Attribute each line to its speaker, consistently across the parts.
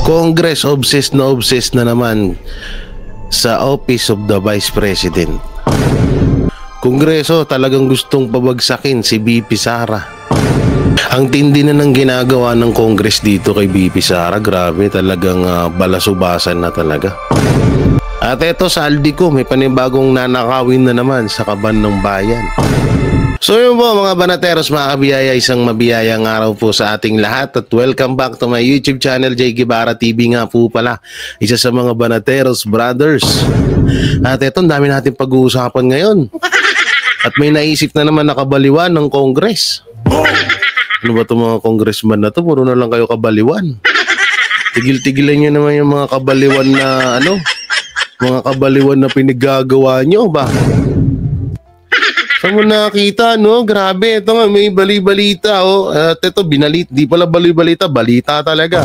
Speaker 1: Congress obsessed na naman sa Office of the Vice President. Kongreso talagang gustong pabagsakin si BP Sara. Ang tindi na ng ginagawa ng Congress dito kay BP Sara, grabe, talagang balasubasan na talaga. At eto sa Aldico, may panibagong nanakawin na naman sa kaban ng bayan. So yun po mga banateros, mga kabiyaya, isang mabiyayang araw po sa ating lahat at welcome back to my YouTube channel, J. Guevara TV nga po pala, isa sa mga banateros brothers. At eto, dami natin pag-uusapan ngayon. At may naisip na naman nakabaliwan ng Congress. Ano ba itong mga congressman na to? Puro na lang kayo kabaliwan. Tigil-tigilan nyo naman yung mga kabaliwan na mga kabaliwan na pinagagawa nyo ba? Saan mo nakita, no? Grabe, ito nga, may bali-balita, oh. At ito, di pala bali-balita, balita talaga.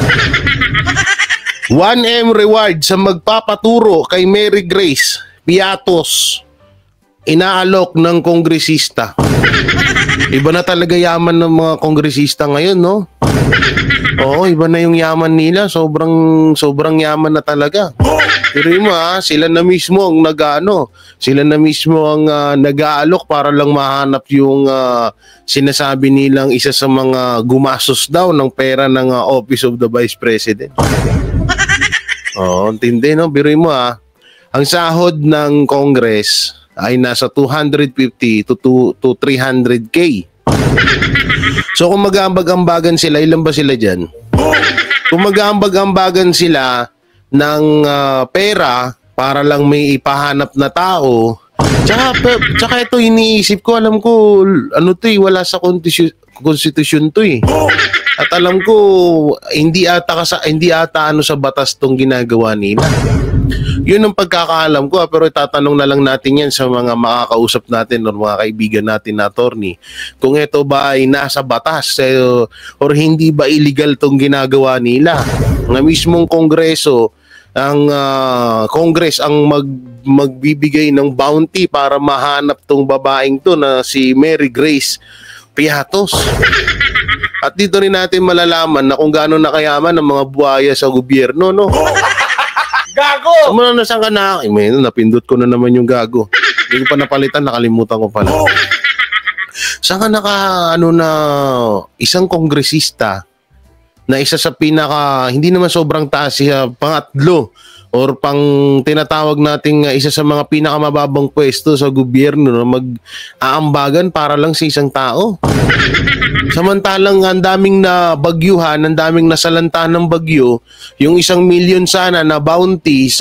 Speaker 1: 1M reward sa magpapaturo kay Mary Grace Piatos. Inaalok ng kongresista. Iba na talaga yaman ng mga kongresista ngayon, no? Oo, iba na yung yaman nila. Sobrang yaman na talaga. Pero sila na mismo ang nag-aalok para lang mahanap yung sinasabi nilang isa sa mga gumastos daw ng pera ng Office of the Vice President. Oo, tindi, no? Pero ang sahod ng Congress ay nasa 250 to 300K. So kung mag-aambag-ambagan sila, ilan ba sila dyan? Kung mag-aambag-ambagan sila ng pera para lang may ipahanap na tao, tsaka ito iniisip ko, alam ko, wala sa konstitusyon to eh. At alam ko, hindi ata sa batas tong ginagawa nila. Yun ang pagkakaalam ko, pero itatanong na lang natin yan sa mga makakausap natin o mga kaibigan natin na attorney. Kung ito ba ay nasa batas or hindi ba illegal tong ginagawa nila. Nga mismong Kongreso, ang Congress ang magbibigay ng bounty para mahanap tong babaeng to na si Mary Grace Piatos. At dito rin natin malalaman na kung gaano nakayaman ng mga buhaya sa gobyerno, no? Gago! Saan ka na? Napindot ko na naman yung gago. Hindi ko pa napalitan, nakalimutan ko pala. Saan ka isang kongresista na isa sa hindi naman sobrang taas siya, pangatlo or pang tinatawag nating isa sa mga pinakamababang pwesto sa gobyerno na mag-aambagan para lang sa isang tao. Samantalang ang daming na bagyuhan, ang daming nasalanta ng bagyo, yung 1 million sana na bounty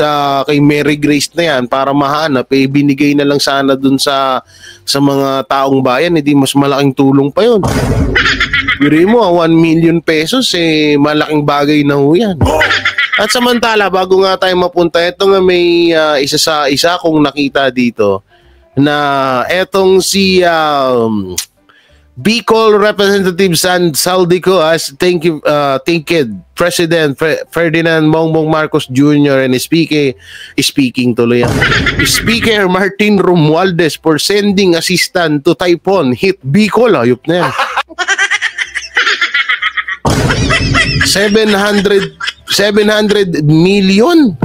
Speaker 1: kay Mary Grace na yan para mahanap, binigay na lang sana dun sa mga taong bayan, hindi mas malaking tulong pa yun. Biri mo, 1 million pesos, malaking bagay na ho yan. At samantala, bago nga tayo mapunta, ito nga may isa kong nakita dito na etong si Bicol Representative Saldico as thanked President Ferdinand Bongbong Marcos Jr. and Speaker Martin Romualdez for sending assistance to Typhoon hit Bicol. Ayop na yan. 700 million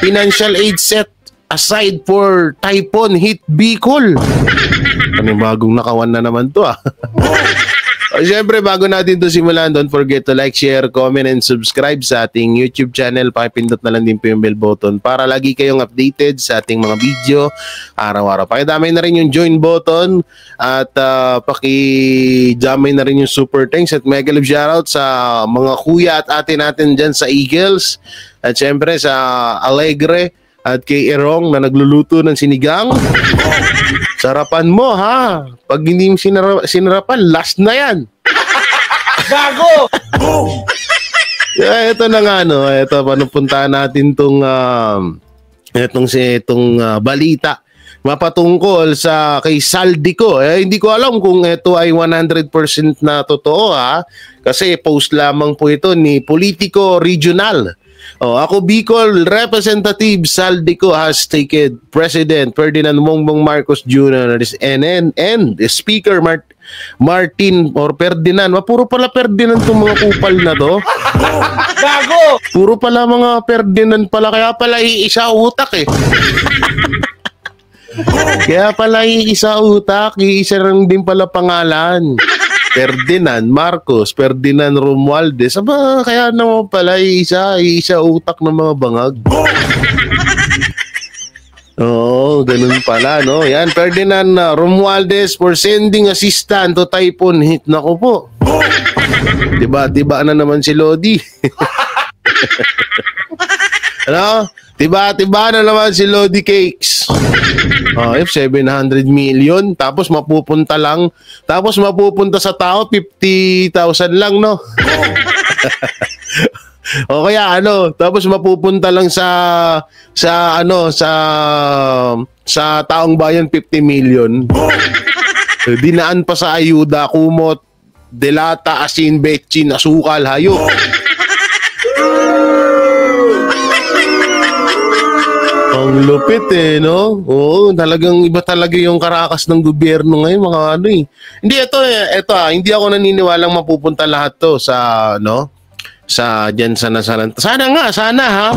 Speaker 1: financial aid set aside for Typhoon hit Bicol. Bagong nakawan na naman to Siyempre, bago natin to simulan, don't forget to like, share, comment, and subscribe sa ating YouTube channel. Pakipindot na lang din po yung bell button para lagi kayong updated sa ating mga video araw-araw. Pakidamay na rin yung join button at pakidamay na rin yung super thanks at mega love shoutout sa mga kuya at ate natin dyan sa Eagles at siyempre sa Alegre at kay Erong na nagluluto ng sinigang. Sarapan mo, ha? Pag hindi mo sinarapan, last na yan. Gago! Ito na nga, ito, panupuntahan natin itong balita mapatungkol kay Saldico. Hindi ko alam kung ito ay 100% na totoo, ha? Kasi post lamang po ito ni Politico Regional. Ako Bicol Representative Saldico has taken President Ferdinand Bongbong Marcos Jr. and Speaker Martin or Ferdinand. Puro pala Ferdinand itong mga kupal na to.
Speaker 2: Gago!
Speaker 1: Puro pala mga Ferdinand pala. Kaya pala iisa utak eh. Kaya pala iisa utak. Iisa rin din pala pangalan. Ferdinand Marcos, Ferdinand Romualdez. Aba, kaya naman pala iisa utak ng mga bangag. Oo, ganun pala, no? Yan, Ferdinand Romualdez for sending assistant to Typhoon Hit. Naku po. Diba na naman si Lodi. Ano? Diba na naman si Lodi Cakes. If 700 million, tapos mapupunta sa tao, 50,000 lang, no? O kaya tapos mapupunta lang sa taong bayan 50 million. Dinaan pa sa ayuda, kumot, delata, asin, betchin, asukal, hayop. Ang lupit no? Oo, talagang iba talaga yung karakas ng gobyerno ngayon, mga Hindi, ito hindi ako naniniwalang mapupunta lahat to sa dyan sa nasalan. Sana ha.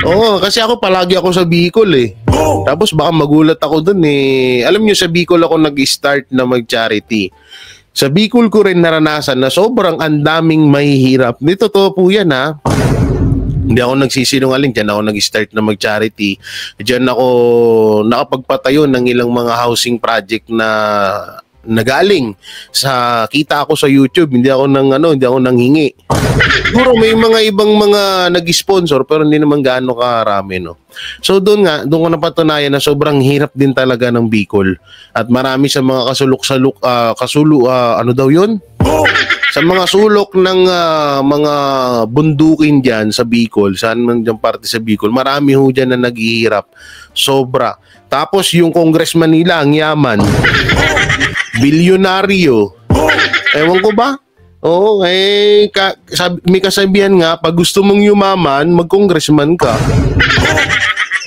Speaker 1: Oo, kasi palagi ako sa Bicol eh. Tapos baka magulat ako dun eh. Alam niyo, sa Bicol ako nag-start na mag-charity. Sa Bicol ko rin naranasan na sobrang andaming mahihirap. Dito to po yan ha. Hindi ako nagsisinungaling, dyan ako nag-start na mag-charity. Dyan ako nakapagpatayo ng ilang mga housing project na nagaling sa kita ako sa YouTube. Hindi ako nanghingi. Siguro may mga ibang mga nag-sponsor pero hindi naman gaano karami, no. So doon ko napatunayan na sobrang hirap din talaga ng Bicol at marami sa mga sa mga sulok ng mga bundukin diyan sa Bicol, saan man diyan parte sa Bicol, marami ho diyan na naghihirap. Sobra. Tapos yung congressman nila, ang yaman. Bilyonaryo. Ewan ko ba? Oo, may kasabihan nga, pag gusto mong yumaman, mag-congressman ka.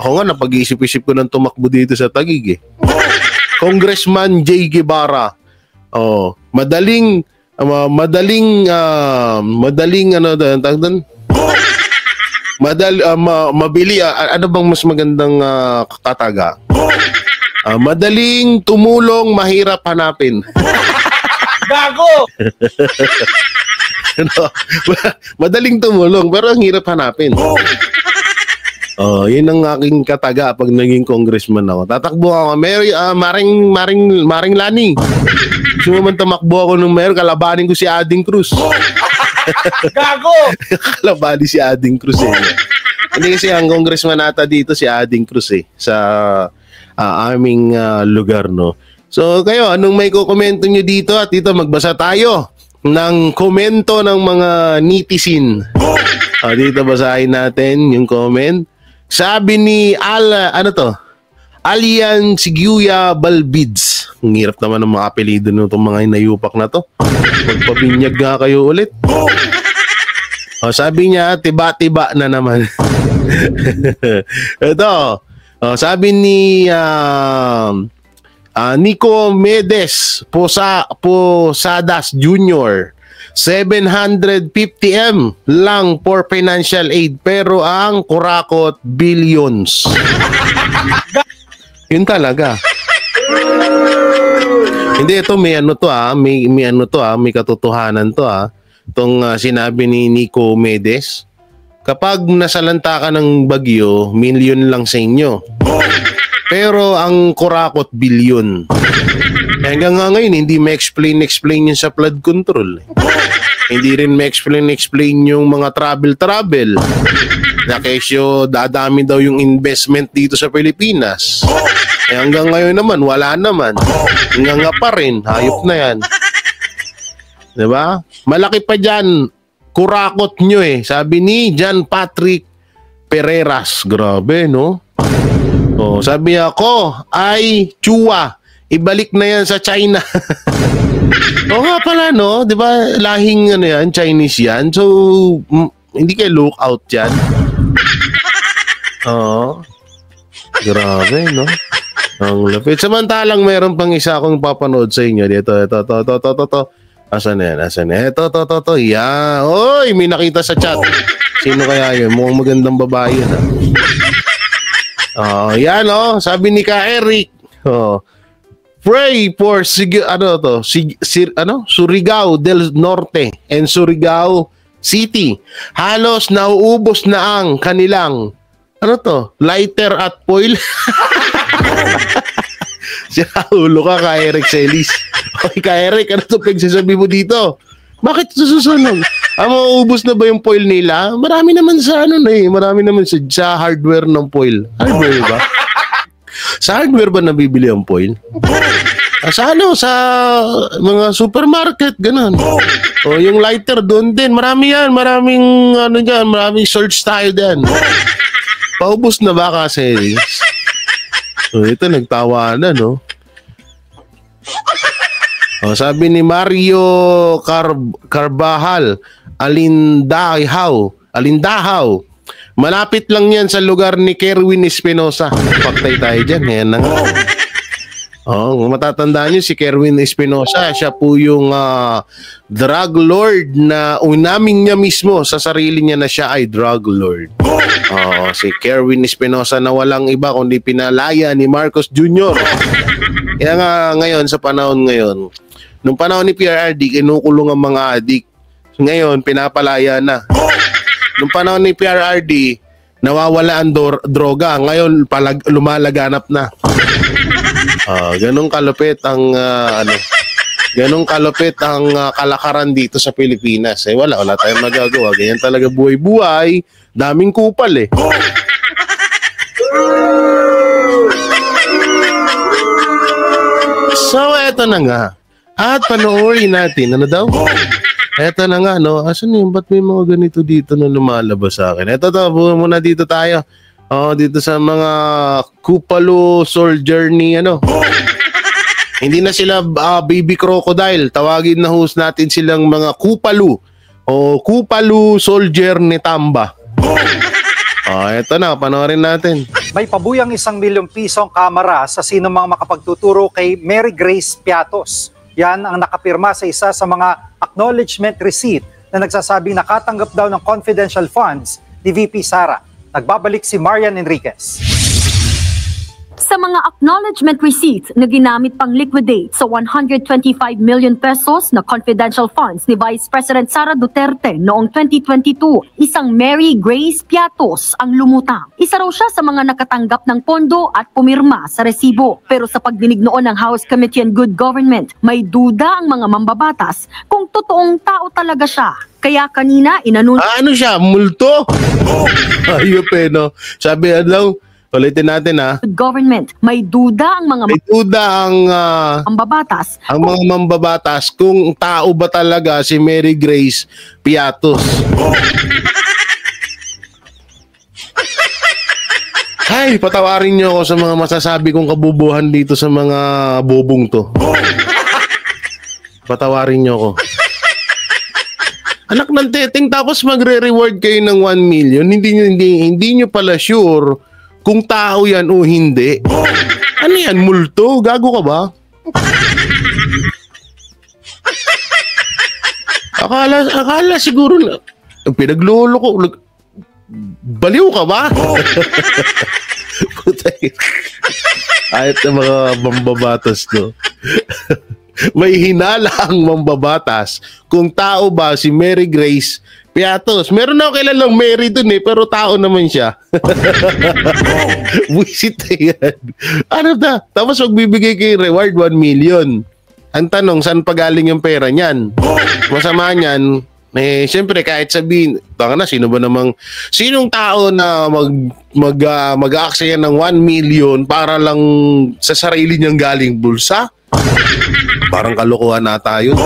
Speaker 1: Ako nga, napag-iisip-isip ko ng tumakbo dito sa Taguig eh. Congressman J. Guevara. Oh, mabili, ano bang mas magandang kataga? Madaling tumulong, mahirap hanapin.
Speaker 2: Gago!
Speaker 1: Madaling tumulong, pero ang hirap hanapin. Yun ang aking kataga pag naging congressman ako. Tatakbo ako. Maring Lani. Gusto mo man tamakbo ako ng mayor, kalabanin ko si Ading Cruz.
Speaker 2: Gago!
Speaker 1: Kalabanin si Ading Cruz eh. Hindi kasi ang congressman nata dito si Ading Cruz eh. Sa aming lugar, no. So kayo, anong may kukomento nyo dito? At dito magbasa tayo ng komento ng mga netizen. Dito basahin natin yung comment. Sabi ni Alian Siguya Balbids. Ang hirap naman ng mga apelido nitong mga inayupak na to. Magpabinyag nga kayo ulit. Sabi niya, tiba-tiba na naman. Ito. Sabi ni Nico Medes Posadas Jr. 750M lang for financial aid pero ang kurakot billions. Yun talaga. Hindi, ito may may katotohanan to itong sinabi ni Nico Medes. Kapag nasalanta ka ng bagyo, million lang sa inyo. Pero ang kurakot billion. Hanggang ngayon hindi ma-explain yun sa flood control. Hindi rin ma-explain yung mga travel na kesyo dadami daw yung investment dito sa Pilipinas. Hanggang ngayon naman wala naman. Hanggang nga pa rin, hayop na yan. Diba? Malaki pa dyan kurakot nyo eh. Sabi ni John Patrick Pereras. Grabe, no? Sabi ako ay chua. Ibalik na yan sa China. Nga pala, no? Di ba lahing yan, Chinese yan. So, hindi kayo look out yan. Grabe, no? Ang lapit. Samantalang meron pang isa akong papanood sa inyo. Ito. Asan na yan? Ito. Yeah. Oy, may nakita sa chat. Sino kaya yun? Mukhang magandang babae yun. Yan sabi ni Ka Eric. Pray for Surigao del Norte and Surigao City. Halos nauubos na ang kanilang lighter at foil. Ulo ka, Ka Eric Celis. Okay, Ka Eric, ano ito pagsasabi mo dito? Bakit sususunog? Mauubos na ba yung foil nila? Marami naman sa marami naman sa hardware ng foil. Hardware ba? Sa hardware ba nabibili ang foil? Sa mga supermarket, ganun. Yung lighter doon din. Marami yan. Maraming search tayo din. Paubos na ba kasi? Ito, nagtawanan, sabi ni Mario Carbajal, Alindahaw. Malapit lang yan sa lugar ni Kerwin Espinosa. Paktay tayo dyan. Ayan na nga. Matatandaan nyo si Kerwin Espinosa. Siya po yung drug lord na unaming niya mismo sa sarili niya na siya ay drug lord. Si Kerwin Espinosa na walang iba kundi pinalaya ni Marcos Jr. Kaya nga ngayon, sa panahon ngayon, nung panahon ni PRRD, kinukulong ang mga adik. Ngayon, pinapalaya na. Nung panahon ni PRRD, nawawala ang droga. Ngayon, lumalaganap na. Ganong kalupit ang kalakaran dito sa Pilipinas. Wala tayong magagawa. Ganyan talaga buhay-buhay. Daming kupal So, eto na nga. At panoorin natin. Ano daw? Eto na nga, Asan yun? Ba't may mga ganito dito na lumalabas sa akin? Eto muna dito tayo. Dito sa mga Kupalo soldier ni Hindi na sila baby crocodile. Tawagin na host natin silang mga Kupalo o Kupalo soldier ni Tamba. Eto na, panoorin natin.
Speaker 3: May pabuyang 1 milyong pisong kamera sa sino mga makapagtuturo kay Mary Grace Piatos. Yan ang nakapirma sa isa sa mga acknowledgement receipt na nagsasabing nakatanggap daw ng confidential funds ni VP Sara. Nagbabalik si Marian Enriquez.
Speaker 4: Sa mga acknowledgement receipts na ginamit pang liquidate sa 125 million pesos na confidential funds ni Vice President Sara Duterte noong 2022, isang Mary Grace Piatos ang lumutang. Isa raw siya sa mga nakatanggap ng pondo at pumirma sa resibo. Pero sa pagdinig noon ng House Committee on Good Government, may duda ang mga mambabatas kung totoong tao talaga siya. Kaya kanina
Speaker 1: ano siya? Multo? Ayop Sabi ulitin natin
Speaker 4: Government, may duda ang mga mambabatas.
Speaker 1: Ang mga mambabatas kung tao ba talaga si Mary Grace Piatos. Ay, patawarin niyo ako sa mga masasabi kong kabubuhan dito sa mga bobong to. Patawarin niyo ako. Anak ng teteng, tapos magre-reward kayo ng 1 million. Hindi niyo pala sure kung tao yan o hindi. Ano yan? Multo? Gago ka ba? Akala siguro na pinaglolo ko. Baliw ka ba? Ayat na mga mambabatas to. May hinala ang mambabatas kung tao ba si Mary Grace Piatos. Meron na ako kilalang Mary dun pero tao naman siya. Buisit yan. Tapos magbibigay kayo reward 1 million. Ang tanong, saan pagaling yung pera niyan? Masama niyan, siyempre kahit sabihin, sinong tao na mag-aaksaya ng 1 million para lang sa sarili niyang galing bulsa? Parang kalokohan na tayo.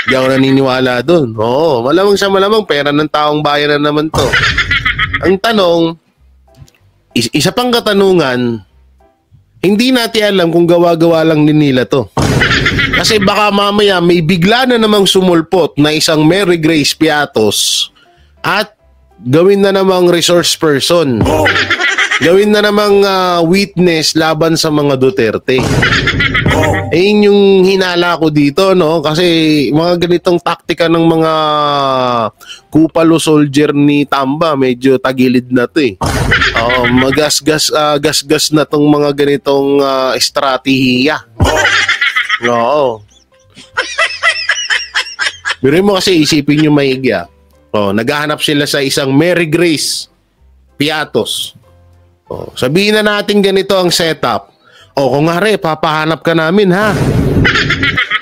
Speaker 1: Hindi ako naniniwala doon. Malamang sa malamang pera ng taong bayan na naman to. Ang tanong, isa pang katanungan, hindi natin alam kung gawa-gawa lang din nila to. Kasi baka mamaya may bigla na namang sumulpot na isang Mary Grace Piatos at gawin na namang resource person. Gawin na namang witness laban sa mga Duterte. Yun yung hinala ko dito, no? Kasi mga ganitong taktika ng mga kupalo soldier ni Tamba, medyo tagilid na to eh. Gasgas na tong mga ganitong estratehiya. Oo. Pero mo kasi isipin nyo maigi. Naghahanap sila sa isang Mary Grace Piatos. Sabihin na natin ganito ang setup. Kung nga papahanap ka namin ha.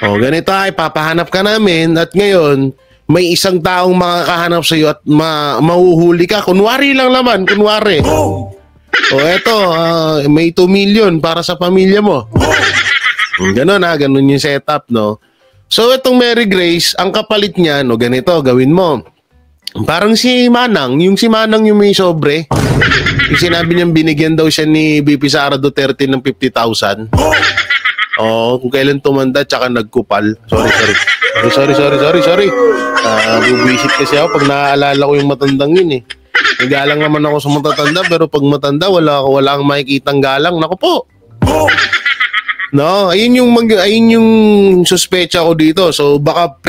Speaker 1: Ganito ay papahanap ka namin at ngayon may isang taong makakahanap sa iyo at mahuhuli ka. Kunwari lang naman, kunwari. Eto, may 2 million para sa pamilya mo. Ganon yung setup, no? So itong Mary Grace, ang kapalit niya, no, ganito, gawin mo. Parang si Manang yung may sobre. Yung sinabi niyang binigyan daw siya ni BP Sara Duterte ng 50,000. Kung kailan tumanda tsaka nagkupal. Sorry. Bubisit kasi ako pag naaalala ko yung matandang yun eh. Nagalang naman ako sa matatanda pero pag matanda wala akong makikitang galang. Naku po. No, ayun yung suspecha ko dito. So baka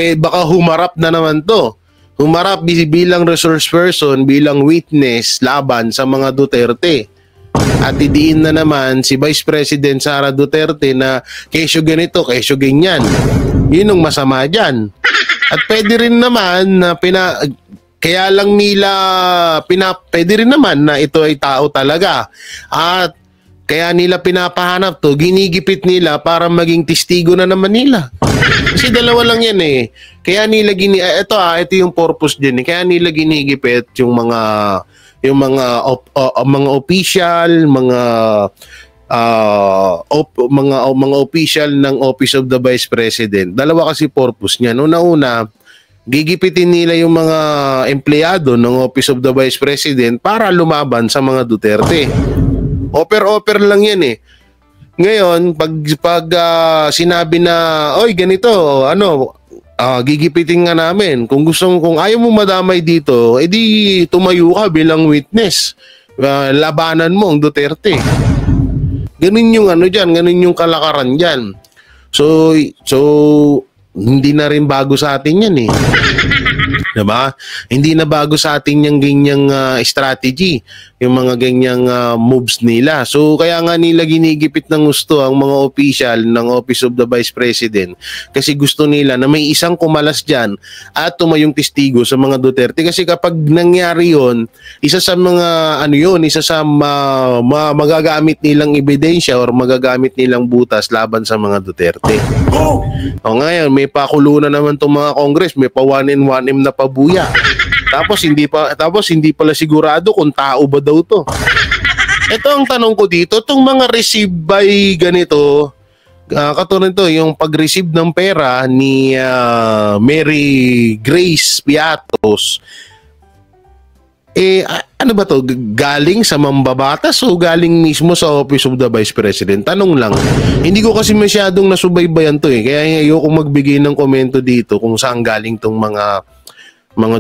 Speaker 1: humarap na naman to. Humarap bilang resource person, bilang witness laban sa mga Duterte. At idiin na naman si Vice President Sara Duterte na kesyo ganito, kesyo ganyan. Yun ang masama dyan. At pwede rin naman na pwede rin naman na ito ay tao talaga. At kaya nila pinapahanap to, ginigipit nila para maging testigo na naman nila. Kasi dalawa lang yan eh. Kaya nila ito yung purpose din eh. Kaya nila ginigipit yung mga official, mga official ng Office of the Vice President. Dalawa kasi purpose niya. Una, gigipitin nila yung mga empleyado ng Office of the Vice President para lumaban sa mga Duterte. Offer lang yan eh. Ngayon, pag sinabi na, oy, ganito, gigipitin nga namin. Kung ayaw mo madamay dito, edi tumayo ka bilang witness. Labanan mo ang Duterte. Ganun yung ganun yung kalakaran dyan. So, hindi na rin bago sa atin yan eh. Diba? Hindi na bago sa atin yung ganyang strategy, yung mga ganyang moves nila. So kaya nga nila ginigipit ng gusto ang mga official ng Office of the Vice President kasi gusto nila na may isang kumalas dyan at tumayong testigo sa mga Duterte. Kasi kapag nangyari yon, isa sa magagamit nilang ebidensya or magagamit nilang butas laban sa mga Duterte. Ngayon, may pakulo na naman itong mga Congress, may pa 1M na pabuya. Tapos hindi pala sigurado kung tao ba daw to. Ito ang tanong ko dito, itong mga receive by ganito, katulad to, yung pag-receive ng pera ni Mary Grace Piatos, ano ba to? Galing sa mambabatas o galing mismo sa Office of the Vice President? Tanong lang. Hindi ko kasi masyadong nasubaybayan to eh. Kaya ayoko magbigay ng komento dito kung saan galing tong mga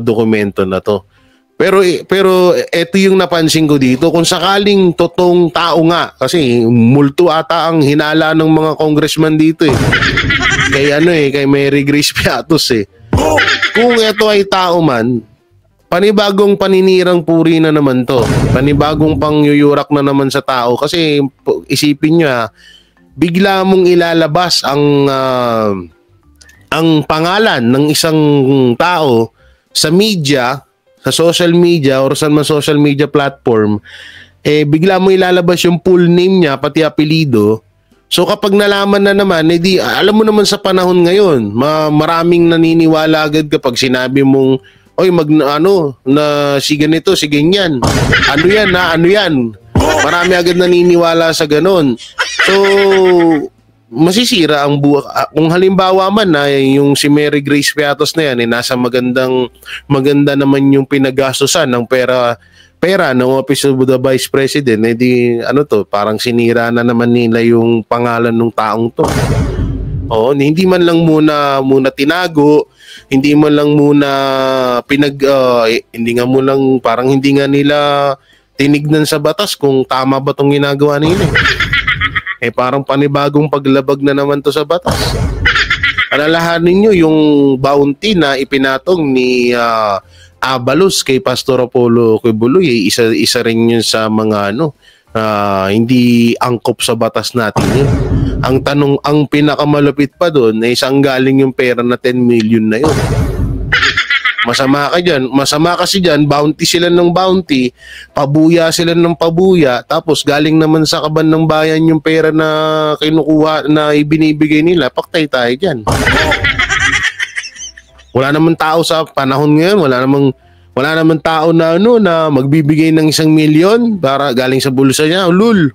Speaker 1: dokumento na to. Pero ito yung napansin ko dito, kung sakaling totoong tao nga, kasi multo ata ang hinala ng mga congressman dito eh. Kay Mary Grace Piatos eh. Kung ito ay tao man, panibagong paninirang puri na naman to. Panibagong pangyuyurak na naman sa tao. Kasi isipin nyo bigla mong ilalabas ang pangalan ng isang tao sa media, sa social media or sa mga social media platform, bigla mo ilalabas yung full name niya, pati apelido. So kapag nalaman na naman, alam mo naman sa panahon ngayon, maraming naniniwala agad kapag sinabi mong, oy, na si ganito, si ganyan. Ano yan? Marami agad naniniwala sa ganon. So, masisira ang buhay. Kung halimbawa man na yung si Mary Grace Piatos na yan, nasa maganda naman yung pinagastusan ng pera ng Office of the Vice President, parang sinira na naman nila yung pangalan ng taong to. Hindi man lang muna tinago, hindi mo lang muna hindi nga mo lang, parang hindi nga nila tinignan sa batas kung tama ba tong ginagawa nila. Parang panibagong paglabag na naman to sa batas. Alalahanin nyo yung bounty na ipinatong ni Abalos kay Pastor Apollo Quiboloy, isa rin yun sa mga hindi angkop sa batas natin yun. Ang tanong, ang pinakamalupit pa doon ay isang galing yung pera na 10 million na yun. Masama ka dyan. Masama kasi dyan, bounty sila ng bounty, pabuya sila ng pabuya, tapos galing naman sa kaban ng bayan yung pera na kinukuha, na ibinibigay nila, paktay tayo dyan. Wala naman tao sa panahon ngayon, wala naman tao na na magbibigay ng 1 milyon para galing sa bulsa niya. Ulul.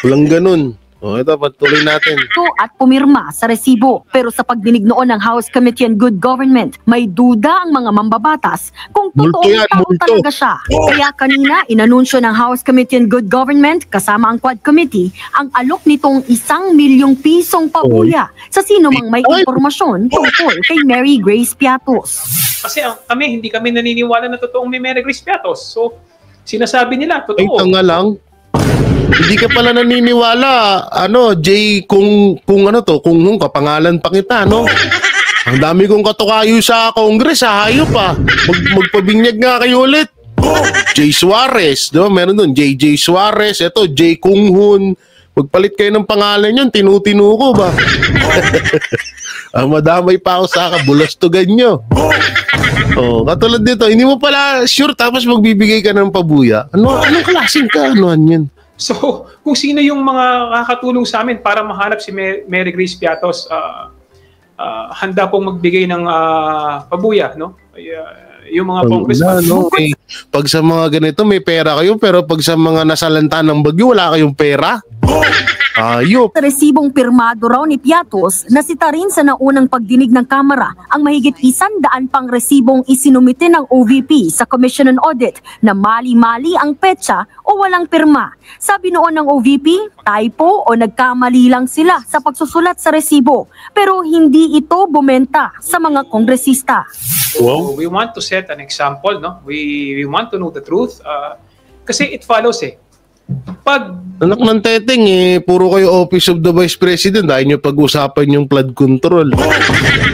Speaker 1: Walang ganun. Ito, patuloy natin.
Speaker 4: At pumirma sa resibo. Pero sa pagdinig noon ng House Committee on Good Government, may duda ang mga mambabatas kung
Speaker 1: Multo
Speaker 4: totoong
Speaker 1: yan,
Speaker 4: tao
Speaker 1: multo.
Speaker 4: talaga siya. Kaya kanina, inanunsyo ng House Committee on Good Government kasama ang Quad Committee ang alok nitong 1 milyong pisong pabuya sa sino mang may impormasyon tungkol kay Mary Grace Piatos.
Speaker 5: Kasi hindi kami naniniwala na totoong may Mary Grace Piatos. So, sinasabi nila,
Speaker 1: Ay,
Speaker 5: totoo.
Speaker 1: tanga lang. Hindi ka pala naniniwala, Jay, kung kapangalan pa kita, Ang dami kong katukayo sa Congress, hayop pa. Magpabinyag nga kayo ulit. Jay Suarez, meron doon, JJ Suarez, ito, Jay Kung Hun. Magpalit kayo ng pangalan yun, tinutinu ko ba? Madamay pa ako sa kabulastugan nyo. Katulad dito, hindi mo pala sure tapos magbibigay ka ng pabuya. Anong klaseng ka? Yun?
Speaker 5: So, kung sino yung mga kakatulong sa amin para mahanap si Mary Grace Piatos, handa pong magbigay ng pabuya, yung mga congressman.
Speaker 1: Pag sa mga ganito may pera kayo, pero pag sa mga nasalanta ng bagyo wala kayong pera. Ayop.
Speaker 4: Sa resibong pirmado raw ni Piatos, nasita rin sa naunang pagdinig ng Kamara ang mahigit 100 pang resibong isinumite ng OVP sa Commission on Audit na mali-mali ang petsa o walang pirma. Sabi noon ng OVP, typo o nagkamali lang sila sa pagsusulat sa resibo, pero hindi ito bumenta sa mga kongresista.
Speaker 5: So, we want to set an example, We want to know the truth kasi it follows pag
Speaker 1: Anak ng teteng puro kayo Office of the Vice President, dahil nyo pag-usapan yung flood control.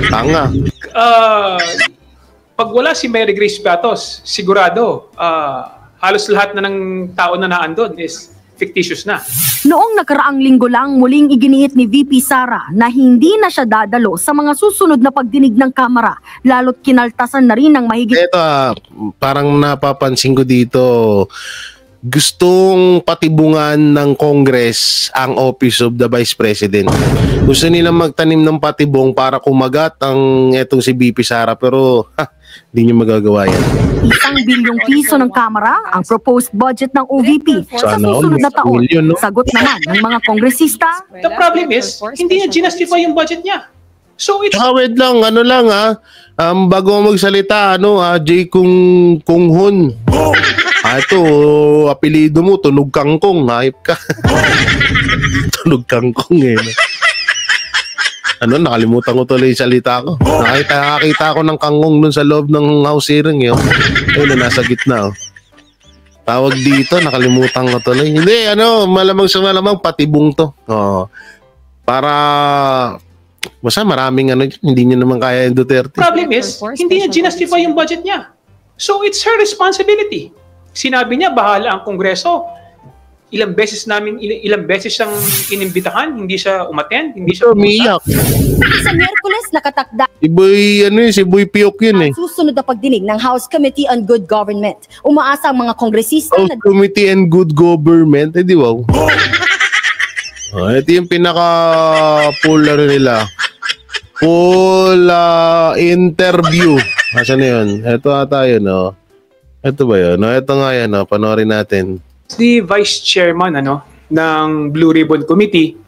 Speaker 1: Tanga.
Speaker 5: Pag wala si Mary Grace Piatos, sigurado halos lahat na ng tao na naandun is fictitious na.
Speaker 4: Noong nakaraang linggo lang, muling iginiit ni VP Sara na hindi na siya dadalo sa mga susunod na pagdinig ng Kamara, lalo't kinaltasan na rin ng mahigit.
Speaker 1: Ito, parang napapansin ko dito, gustong patibungan ng Congress ang Office of the Vice President. Gusto nilang magtanim ng patibong para kumagat ang etong si VP Sara, pero hindi nyo magagawa yan.
Speaker 4: 1 bilyong piso ng Kamara ang proposed budget ng OVP sa susunod na taon. Sagot naman ng mga kongresista.
Speaker 5: The problem is, hindi niya ginastify yung budget niya. So it's...
Speaker 1: Wait lang, bago magsalita, Jay Kung Hun. Ito, apelido mo, Tunog Kangkong, hayop ka. Tunog Kangkong nakalimutan ko tuloy yung salita ko. Nakakita ko ng kangkong dun sa loob ng house hearing nasa gitna Tawag dito, nakalimutan ko tuloy. Hindi, malamang sa malamang patibong to. Para basta maraming hindi niya naman kaya yung Duterte.
Speaker 5: Problem is, hindi niya ginastify yung budget niya. So it's her responsibility. Sinabi niya, bahala ang Kongreso. Ilang beses siyang inimbitahan, hindi siya umattend, hindi siya
Speaker 1: umiyak.
Speaker 6: Sa Miyerkules nakatakda
Speaker 1: Si Boy Piyok yun
Speaker 6: ang susunod na pagdinig ng House Committee on Good Government. Umaasa ang mga kongresista
Speaker 1: House Committee on Good Government, di ba? Ito yung pinaka-full nila. Full interview. Asan na yun? Ito ata yun, Ito ba yun? Ito nga yan, panoorin natin.
Speaker 5: Si Vice Chairman ng Blue Ribbon Committee,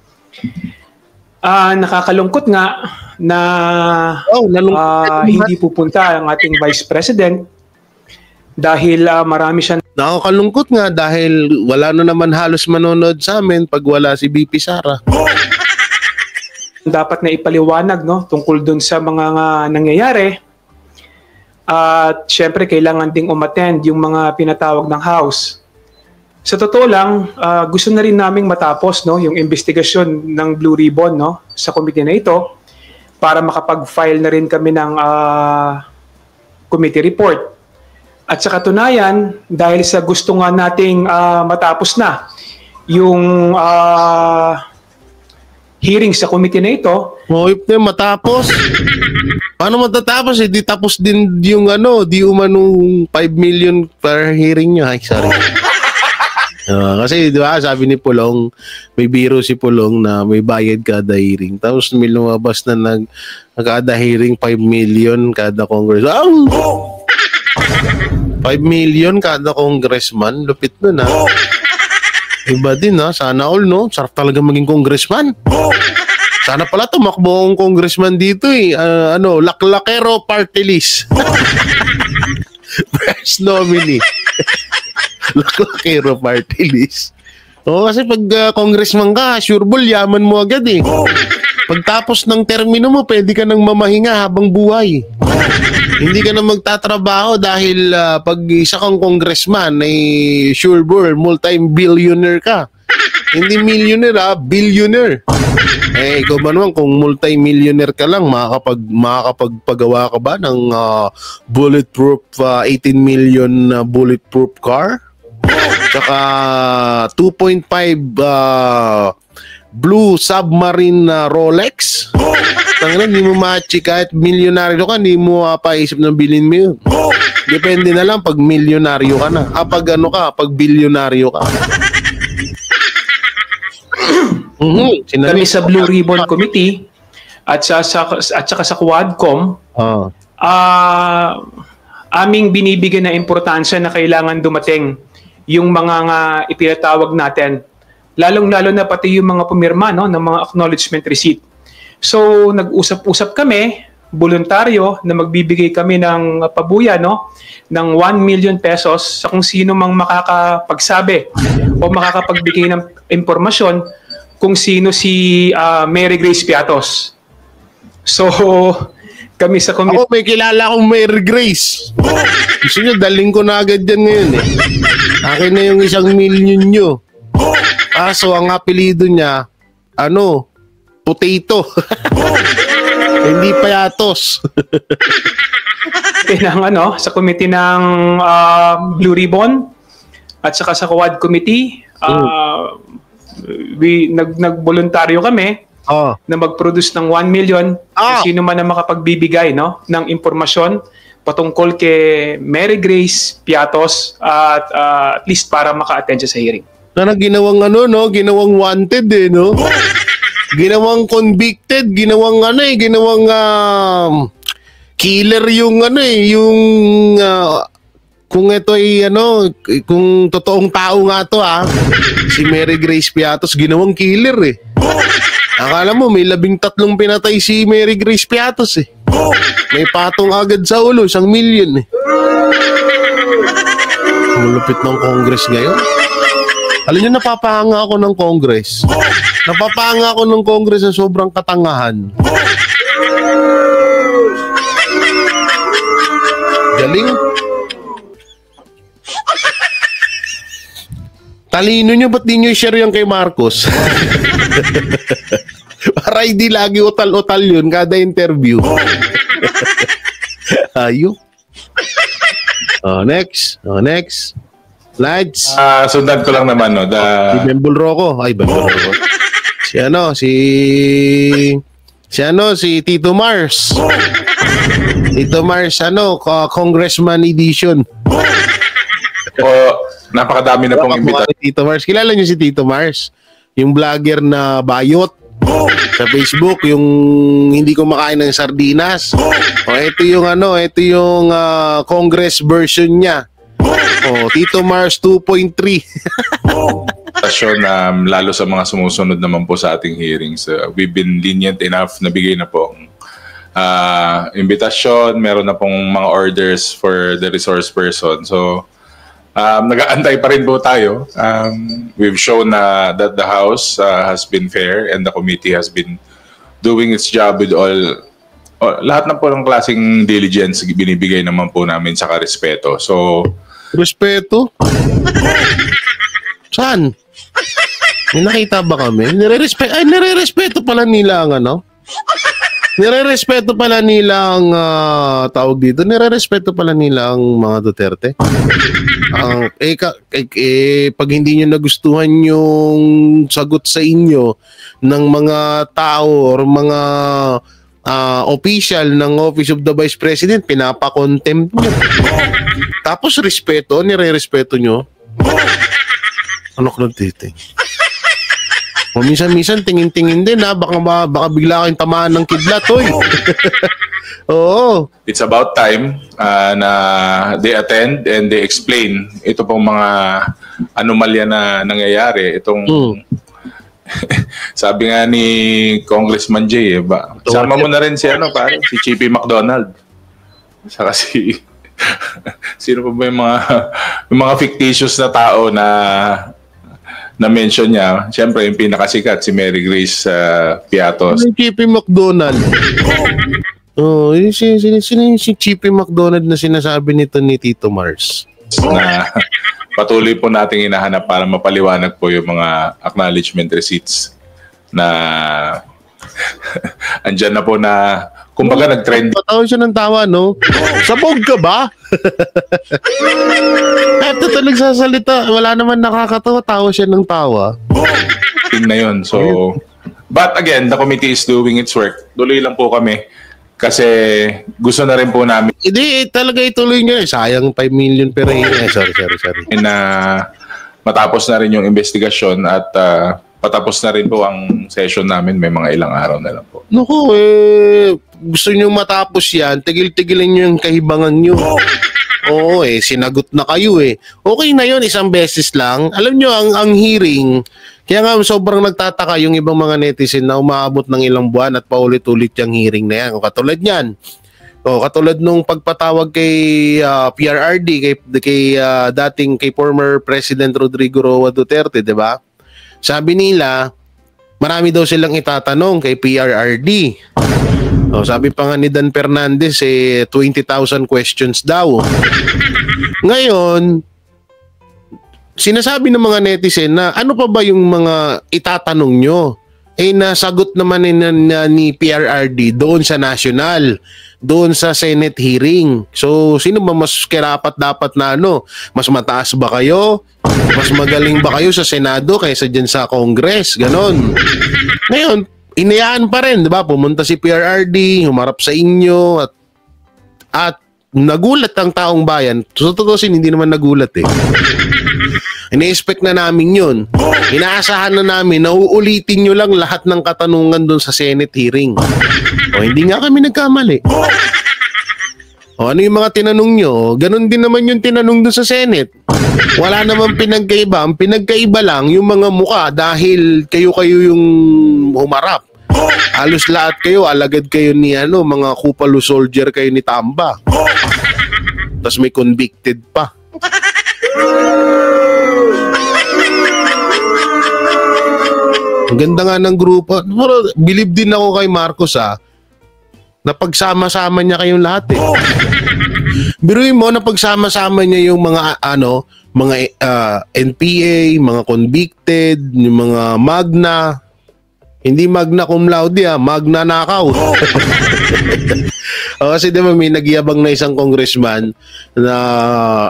Speaker 5: nakakalungkot nga na hindi pupunta ang ating Vice President dahil marami siyang...
Speaker 1: Nakakalungkot nga dahil wala na naman halos manonood sa amin pag wala si VP Sara.
Speaker 5: dapat na ipaliwanag, no, tungkol dun sa mga nangyayari. At syempre kailangan ding umattend yung mga pinatawag ng House. Sa totoo lang, gusto na rin naming matapos, no, yung investigasyon ng Blue Ribbon, no, sa committee na ito para makapag-file na rin kami ng committee report. At sa katunayan, dahil sa gusto nga nating matapos na yung hearing sa committee na ito.
Speaker 1: If na matapos. Paano matatapos? Di tapos din yung di umanong 5 million per hearing nyo. Ay, sorry. Kasi di ba, sabi ni Pulong, may biro si Pulong na may bayad kada hearing. Tapos may lumabas na kada hearing 5 million kada congress. 5 million kada congressman. Lupit nun, ha? Iba din, ha? Sana all, no? Sarap talaga maging congressman. Sana pala tumakbo ang congressman dito, eh. Laklakero party list. First nominee. Laklakero party list. Kasi pag congressman ka, sure ball, yaman mo agad, eh. Pagtapos ng termino mo, pwede ka nang mamahinga habang buhay. Hindi ka na magtatrabaho dahil pag isa kang congressman ay sure ball, multi-billionaire ka. Hindi millionaire, billionaire. Ikaw ba naman kung multi-millionaire ka lang, makakapagpagawa ka ba ng bulletproof 18 million bulletproof car? Tsaka 2.5 blue submarine Rolex? Tangina, hindi mo matchi kahit milyonaryo ka, hindi mo paisip ng bilhin mo yun. Depende na lang pag milyonaryo ka na. Pag bilyonaryo ka.
Speaker 5: Kami sa Blue Ribbon Committee at saka sa Quadcom, aming binibigyan na importansya na kailangan dumating yung mga ipinatawag natin. Lalong-lalo na pati yung mga pumirma, no, ng mga acknowledgement receipt. So, nag-usap-usap kami, voluntaryo, na magbibigay kami ng pabuya, no, ng 1 million pesos sa kung sino mang makakapagsabi o makakapagbigay ng impormasyon kung sino si Mary Grace Piatos. So, kami sa committee...
Speaker 1: Ako may kilala akong Mary Grace. Gusto nyo, daling ko na agad yan ngayon, eh. Akin na yung 1 million nyo. So, ang apelido niya, potato. Hindi Piatos.
Speaker 5: Sa committee ng Blue Ribbon at saka sa Quad Committee, nagboluntaryo kami na mag-produce ng 1 million kung sino man na makapagbibigay, no, ng impormasyon patungkol kay Mary Grace Piatos at least para maka-attend siya sa hearing.
Speaker 1: Na ginawang ginawang wanted, eh, no? Ginawang convicted, ginawang killer yung kung ito ay kung totoong tao nga to, si Mary Grace Piatos, ginawang killer, eh. Akala mo may 13 pinatay si Mary Grace Piatos, eh. May patong agad sa ulo, 1 million, eh. Malupit ng Congress ngayon. Alam niyo, napapahanga ako ng Congress. Napapahanga ako ng Congress sa sobrang katangahan. Galing. Talino nyo, ba't di nyo i-share yung kay Marcos? Para hindi lagi utal-utal yun kada interview. Ayok. Next. Slides.
Speaker 7: Sundan ko lang naman, no.
Speaker 1: Si Bembol Rocco. Ay, Bembol Rocco. Si Tito Mars. Tito Mars, Congressman Edition.
Speaker 7: Napakadami na pong imbita.
Speaker 1: Tito Mars. Kilala niyo si Tito Mars? Yung vlogger na bayot sa Facebook, yung hindi kumakain ng sardinas. Ito yung Congress version niya. Tito Mars 2.3.
Speaker 7: Lalo sa mga sumusunod naman po sa ating hearings, we've been lenient enough na bigay na po ang invitasyon, meron na pong mga orders for the resource person. So, nag-aantay pa rin po tayo. We've shown that the House has been fair and the committee has been doing its job with all lahat na po ng klaseng diligence binibigay naman po namin sa respeto. So,
Speaker 1: Respeto? Saan? May nakita ba kami? Nire-respeto pala nila ang ano? Nire-respeto pala nila ang tawag dito. Nire-respeto pala nila ang mga Duterte. Pag hindi nyo nagustuhan yung sagot sa inyo ng mga tao or mga official ng Office of the Vice President, pinapa-contempt nyo. Tapos respeto, nire-respeto nyo. Ano ka nagtiting? O minsan-minsan tingin-tingin din ha, baka bigla kayong tamaan ng kidlat, oy. Oo.
Speaker 7: It's about time na they attend and they explain ito pong mga anomalya na nangyayari. Itong sabi nga ni Congressman Jay, sama mo na rin si si Chippy McDonald. Saka sino pa ba yung mga fictitious na tao na mention niya? Siyempre, yung pinakasikat, si Mary Grace Piatos.
Speaker 1: Si Chippy McDonald. Si Chippy McDonald na sinasabi nito ni Tito Mars.
Speaker 7: Na patuloy po nating hinahanap para mapaliwanag po yung mga acknowledgement receipts na andyan na po na kumbaga nag-trend.
Speaker 1: Patawa siya ng tawa, no? Sabog ka ba? Eto to nagsasalita. Wala naman nakakatawa. Tawa siya ng tawa.
Speaker 7: Thing na yun. So, but again, the committee is doing its work. Tuloy lang po kami. Kasi gusto na rin po namin.
Speaker 1: Hindi, talaga ituloy nyo. Sayang 5 million per year. Sorry.
Speaker 7: Na matapos na rin yung investigasyon at patapos na rin po ang session namin. May mga ilang araw na lang po.
Speaker 1: Naku, gusto nyo matapos yan, tigil-tigilan nyo yung kahibangan nyo. Oo, sinagot na kayo Okay na yun, isang beses lang. Alam nyo, ang hearing, kaya nga sobrang nagtataka yung ibang mga netizen na umaabot ng ilang buwan at paulit-ulit yung hearing na yan. O katulad yan. O katulad nung pagpatawag kay PRRD, kay former President Rodrigo Roa Duterte, di ba? Sabi nila, marami daw silang itatanong kay PRRD. Sabi pa nga ni Dan Fernandez, 20,000 questions daw. Ngayon, sinasabi ng mga netizen na ano pa ba yung mga itatanong nyo? Nasagot naman ni PRRD doon sa national, doon sa Senate hearing. So, sino ba mas karapat dapat na mas mataas ba kayo? Mas magaling ba kayo sa Senado kaysa dyan sa Congress? Ganon. Ngayon, inayaan pa rin, di ba? Pumunta si PRRD, humarap sa inyo, at nagulat ang taong bayan. So, tutusin, hindi naman nagulat Ini-expect na namin yun. Inaasahan na namin na uulitin nyo lang lahat ng katanungan doon sa Senate hearing. Hindi nga kami nagkamali. Ano yung mga tinanong nyo? Ganon din naman yung tinanong doon sa Senate. Wala naman pinagkaiba. Ang pinagkaiba lang yung mga muka dahil kayo yung humarap. Halos lahat kayo, alagad kayo ni mga kupalo soldier kayo ni Tamba. Tapos may convicted pa. Ang ganda nga ng grupo. Pero believe din ako kay Marcos na pagsama-sama niya kayong lahat Biruin mo na pagsama-sama niya yung mga mga NPA, mga convicted, yung mga magna. Hindi magna cum laude magna knockout. Kasi diba may nagyabang na isang congressman na,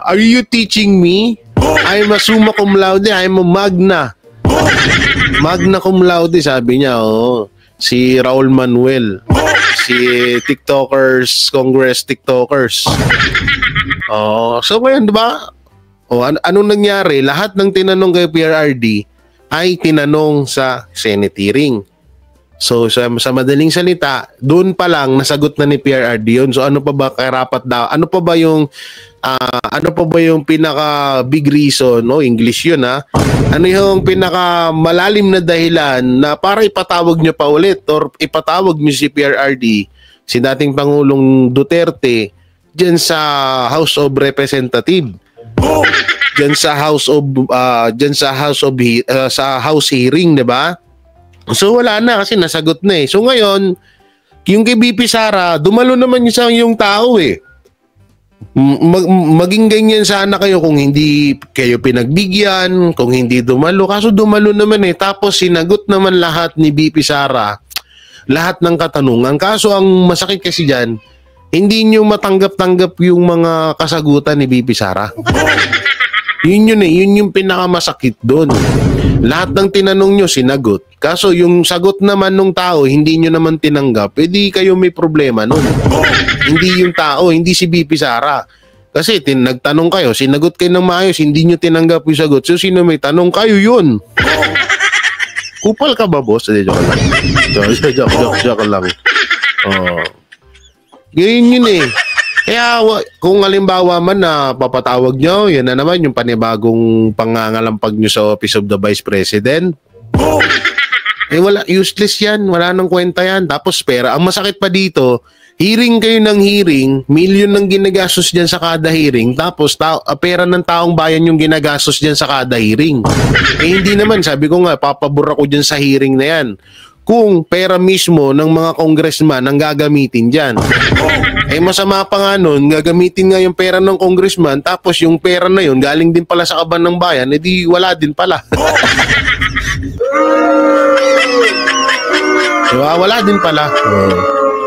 Speaker 1: are you teaching me? I'm a summa cum laude, I'm a magna. Magna cum laude, sabi niya, si Raul Manuel, si TikTokers, Congress TikTokers. So ngayon, diba? Anong nangyari? Lahat ng tinanong kay PRRD ay tinanong sa Senate hearing. So sa madaling salita, doon pa lang nasagot na ni PRRD yun. So ano pa ba karapat daw? Ano pa ba yung pinaka big reason, English yun Ano yung pinaka malalim na dahilan na para ipatawag nyo pa ulit or ipatawag nyo si PRRD, si dating Pangulong Duterte diyan sa House of Representatives. Diyan sa House hearing, 'di ba? So wala na kasi nasagot na eh. So ngayon, yung kay BP Sara, dumalo naman yung tao eh. Maging ganyan sana kayo kung hindi kayo pinagbigyan, kung hindi dumalo. Kaso dumalo naman eh. Tapos sinagot naman lahat ni BP Sara, lahat ng katanungan. Kaso ang masakit kasi dyan, hindi nyo matanggap-tanggap yung mga kasagutan ni BP Sara. Yun yung pinakamasakit doon. Lahat ng tinanong nyo, sinagot. Kaso yung sagot naman ng tao, hindi nyo naman tinanggap, edi kayo may problema nun. Hindi yung tao, hindi si BP Sara. Kasi nagtanong kayo, sinagot kayo ng maayos, hindi nyo tinanggap yung sagot. So sino may tanong, kayo yun. Kupal ka ba, boss? Joke lang. Joke lang. Oh. Ganyan yun eh. Kaya kung halimbawa man na papatawag nyo, yan na naman yung panibagong pangangalampag nyo sa Office of the Vice President. Eh wala, useless yan. Wala nang kwenta yan. Tapos pera. Ang masakit pa dito, hearing kayo ng hearing, milyon ng ginagastos dyan sa kada hearing, tapos pera ng taong bayan yung ginagastos dyan sa kada hearing. Eh hindi naman, sabi ko nga, papabura ko dyan sa hearing na yan. Kung pera mismo ng mga congressman ang gagamitin dyan. Eh masama pa nga nun, gagamitin nga yung pera ng congressman, tapos yung pera na yun galing din pala sa kaban ng bayan, edi wala din pala. Diba? Wala din pala.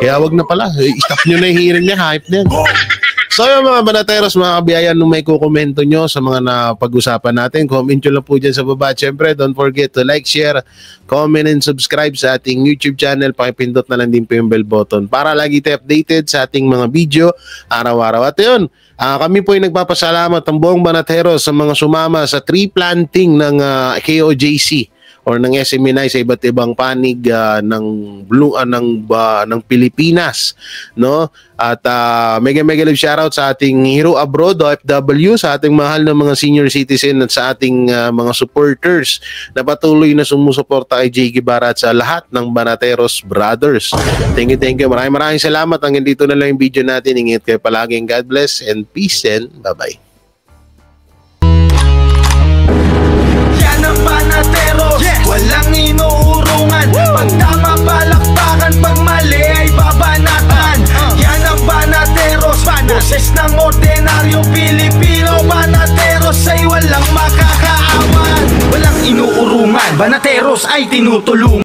Speaker 1: Kaya wag na pala. I-stop nyo na yung hearing niya, hype na yan. So yung mga banateros, mga kabiyayan, nung may kukomento nyo sa mga napag-usapan natin, comment nyo lang po dyan sa baba. Siyempre, don't forget to like, share, comment, and subscribe sa ating YouTube channel. Pakipindot na lang din po yung bell button para lagi tayo updated sa ating mga video araw-araw. At yun, kami po ay nagpapasalamat ang buong banateros sa mga sumama sa tree planting ng KOJC or ng SMNI sa iba't ibang panig ng Pilipinas, no? At mega love shoutout sa ating hero abroad, OFW, sa ating mahal na mga senior citizen at sa ating mga supporters na patuloy na sumusuporta kay Jay Guevara at sa lahat ng Banateros Brothers. Thank you. Maraming salamat. Hanggang dito na lang yung video natin. Ingat kayo palagi. God bless and peace and bye-bye.
Speaker 8: Banateros, walang inuurungan. Pag tama palakpakan, pag mali ay babanatan. Yan ang Banateros, boses ng ordinaryong Pilipino. Banateros ay walang makakaawan. Walang inuurungan, Banateros ay tinutulungan.